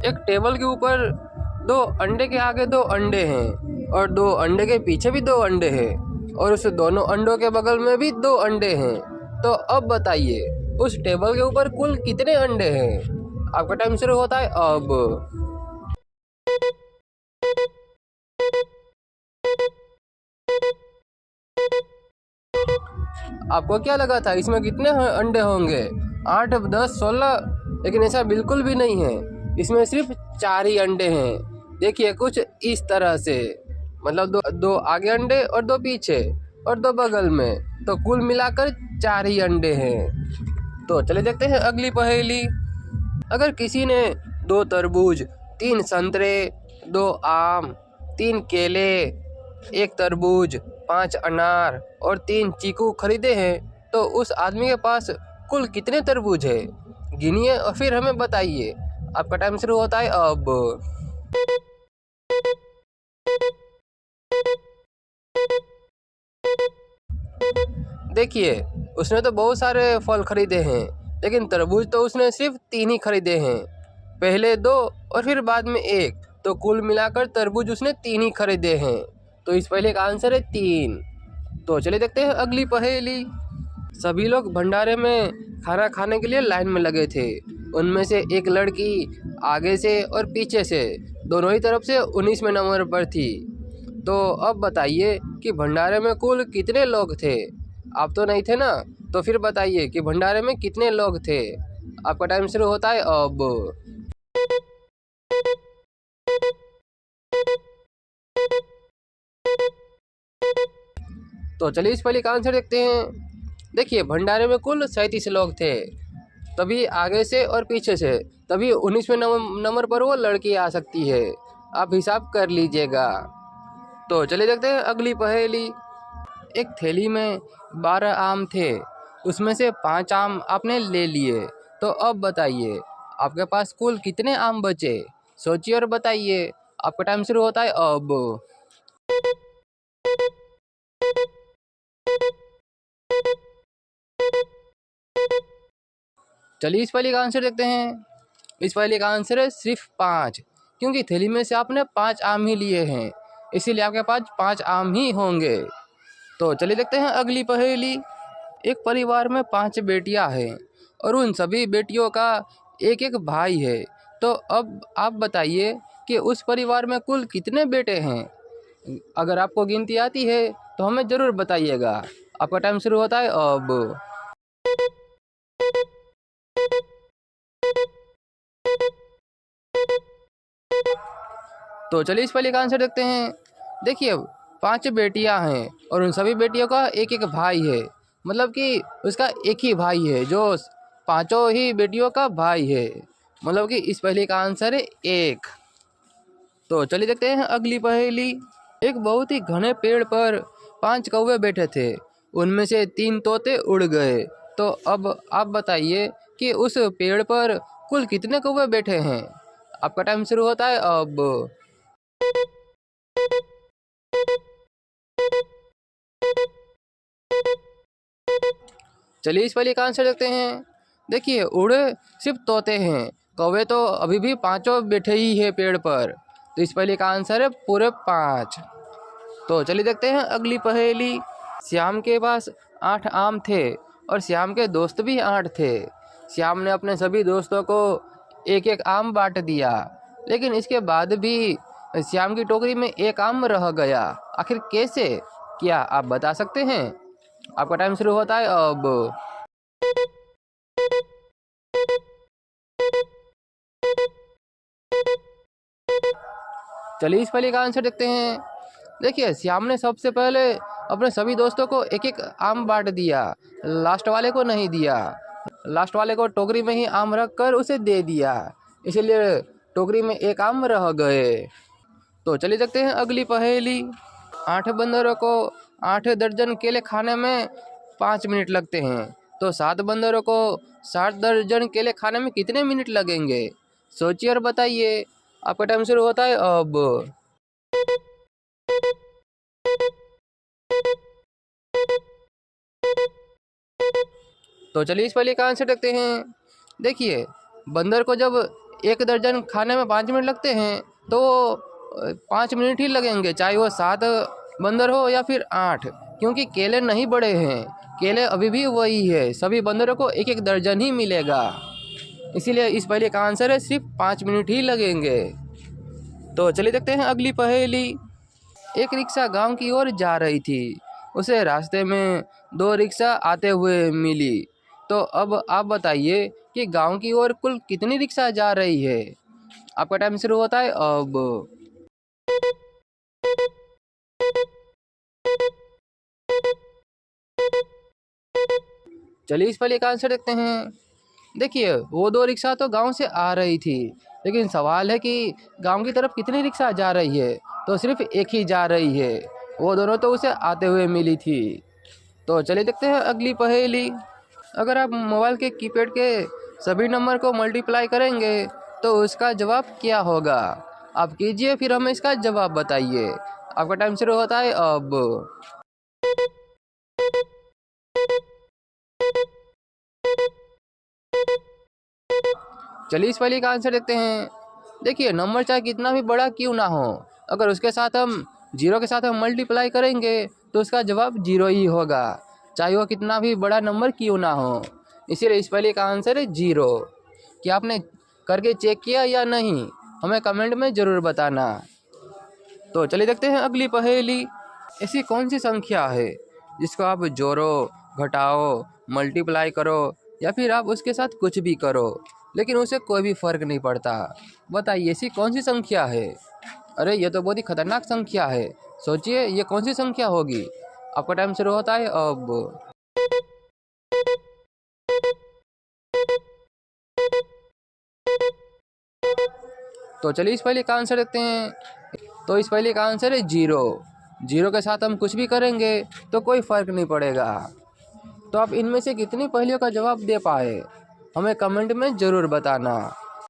एक टेबल के ऊपर दो अंडे के आगे दो अंडे हैं और दो अंडे के पीछे भी दो अंडे हैं और उस दोनों अंडों के बगल में भी दो अंडे हैं। तो अब बताइए उस टेबल के ऊपर कुल कितने अंडे हैं? आपका टाइम शुरू होता है अब। आपको क्या लगा था इसमें कितने अंडे होंगे? 8, 10, 16? लेकिन ऐसा बिल्कुल भी नहीं है। इसमें सिर्फ 4 ही अंडे हैं। देखिए कुछ इस तरह से, मतलब दो आगे अंडे और दो पीछे और दो बगल में, तो कुल मिलाकर 4 ही अंडे हैं। तो चले देखते हैं अगली पहेली। अगर किसी ने 2 तरबूज, 3 संतरे, 2 आम, 3 केले, 1 तरबूज, 5 अनार और 3 चीकू खरीदे हैं, तो उस आदमी के पास कुल कितने तरबूज है? गिनिए और फिर हमें बताइए। आपका टाइम शुरू होता है अब। देखिए उसने तो बहुत सारे फल खरीदे हैं, लेकिन तरबूज तो उसने सिर्फ 3 ही खरीदे हैं। पहले 2 और फिर बाद में 1, तो कुल मिलाकर तरबूज उसने 3 ही खरीदे हैं। तो इस पहले का आंसर है 3। तो चलिए देखते हैं अगली पहेली। सभी लोग भंडारे में खाना खाने के लिए लाइन में लगे थे। उनमें से एक लड़की आगे से और पीछे से दोनों ही तरफ से 19वें नंबर पर थी। तो अब बताइए कि भंडारे में कुल कितने लोग थे? आप तो नहीं थे ना, तो फिर बताइए कि भंडारे में कितने लोग थे? आपका टाइम शुरू होता है अब। तो चलिए इस पहले का आंसर देखते हैं। देखिए भंडारे में कुल 37 लोग थे, तभी आगे से और पीछे से, तभी 19वें नंबर पर वो लड़की आ सकती है। आप हिसाब कर लीजिएगा। तो चलिए देखते हैं अगली पहेली। एक थैली में 12 आम थे, उसमें से 5 आम आपने ले लिए। तो अब बताइए आपके पास कुल कितने आम बचे? सोचिए और बताइए। आपका टाइम शुरू होता है अब। चलिए इस पहेली का आंसर देखते हैं। इस पहेली का आंसर है सिर्फ 5, क्योंकि थैली में से आपने 5 आम ही लिए हैं, इसीलिए आपके पास 5 आम ही होंगे। तो चलिए देखते हैं अगली पहेली। एक परिवार में 5 बेटियां हैं और उन सभी बेटियों का एक एक भाई है। तो अब आप बताइए कि उस परिवार में कुल कितने बेटे हैं? अगर आपको गिनती आती है तो हमें ज़रूर बताइएगा। आपका टाइम शुरू होता है अब। तो चलिए इस पहले का आंसर देखते हैं। देखिए 5 बेटियां हैं और उन सभी बेटियों का एक एक भाई है, मतलब कि उसका एक ही भाई है जो पांचों ही बेटियों का भाई है, मतलब कि इस पहले का आंसर है 1। तो चलिए देखते हैं अगली पहेली। एक बहुत ही घने पेड़ पर 5 कौवे बैठे थे, उनमें से 3 तोते उड़ गए। तो अब आप बताइए कि उस पेड़ पर कुल कितने कौवे बैठे हैं? आपका टाइम शुरू होता है अब। चलिए इस वाले का आंसर देखते हैं। देखिए उड़े सिर्फ तोते हैं, कौवे तो अभी भी पांचों बैठे ही है पेड़ पर। तो इस पहेली का आंसर है पूरे 5। तो चलिए देखते हैं अगली पहेली। श्याम के पास 8 आम थे और श्याम के दोस्त भी 8 थे। श्याम ने अपने सभी दोस्तों को एक एक आम बांट दिया, लेकिन इसके बाद भी श्याम की टोकरी में एक आम रह गया। आखिर कैसे? क्या आप बता सकते हैं? आपका टाइम शुरू होता है अब। चलिए इस पहेली का आंसर देखते हैं। देखिए श्याम ने सबसे पहले अपने सभी दोस्तों को एक एक आम बांट दिया, लास्ट वाले को नहीं दिया। लास्ट वाले को टोकरी में ही आम रख कर उसे दे दिया, इसलिए टोकरी में एक आम रह गए। तो चलिए देखते हैं अगली पहेली। 8 बंदरों को 8 दर्जन केले खाने में 5 मिनट लगते हैं, तो 7 बंदरों को 7 दर्जन केले खाने में कितने मिनट लगेंगे? सोचिए और बताइए। आपका टाइम शुरू होता है अब। तो चलिए इस पहेली का आंसर देखते हैं। देखिए बंदर को जब एक दर्जन खाने में 5 मिनट लगते हैं तो 5 मिनट ही लगेंगे, चाहे वो 7 बंदर हो या फिर 8, क्योंकि केले नहीं बड़े हैं, केले अभी भी वही है, सभी बंदरों को एक एक दर्जन ही मिलेगा। इसीलिए इस पहेली का आंसर है सिर्फ 5 मिनट ही लगेंगे। तो चलिए देखते हैं अगली पहेली। एक रिक्शा गांव की ओर जा रही थी, उसे रास्ते में 2 रिक्शा आते हुए मिली। तो अब आप बताइए कि गांव की ओर कुल कितनी रिक्शा जा रही है। आपका टाइम शुरू होता है अब। चलिए इस पहेली का आंसर देखते हैं। देखिए वो 2 रिक्शा तो गांव से आ रही थी, लेकिन सवाल है कि गांव की तरफ कितनी रिक्शा जा रही है। तो सिर्फ एक ही जा रही है, वो दोनों तो उसे आते हुए मिली थी। तो चलिए देखते हैं अगली पहेली। अगर आप मोबाइल के कीपैड के सभी नंबर को मल्टीप्लाई करेंगे तो उसका जवाब क्या होगा। आप कीजिए, फिर हमें इसका जवाब बताइए। आपका टाइम शुरू होता है अब। चलिए इस पहेली का आंसर देखते हैं। देखिए नंबर चाहे कितना भी बड़ा क्यों ना हो, अगर उसके साथ हम 0 के साथ हम मल्टीप्लाई करेंगे तो उसका जवाब 0 ही होगा, चाहे वो कितना भी बड़ा नंबर क्यों ना हो। इसीलिए इस पहेली का आंसर है 0। क्या आपने करके चेक किया या नहीं, हमें कमेंट में ज़रूर बताना। तो चलिए देखते हैं अगली पहेली। ऐसी कौन सी संख्या है जिसको आप जोड़ो, घटाओ, मल्टीप्लाई करो या फिर आप उसके साथ कुछ भी करो, लेकिन उसे कोई भी फर्क नहीं पड़ता। बताइए ऐसी कौन सी संख्या है। अरे ये तो बहुत ही खतरनाक संख्या है, सोचिए ये कौन सी संख्या होगी। आपका टाइम शुरू होता है अब। तो चलिए इस पहेली का आंसर देखते हैं। तो इस पहेली का आंसर है 0। 0 के साथ हम कुछ भी करेंगे तो कोई फर्क नहीं पड़ेगा। तो आप इनमें से कितनी पहेलियों का जवाब दे पाए, हमें कमेंट में ज़रूर बताना।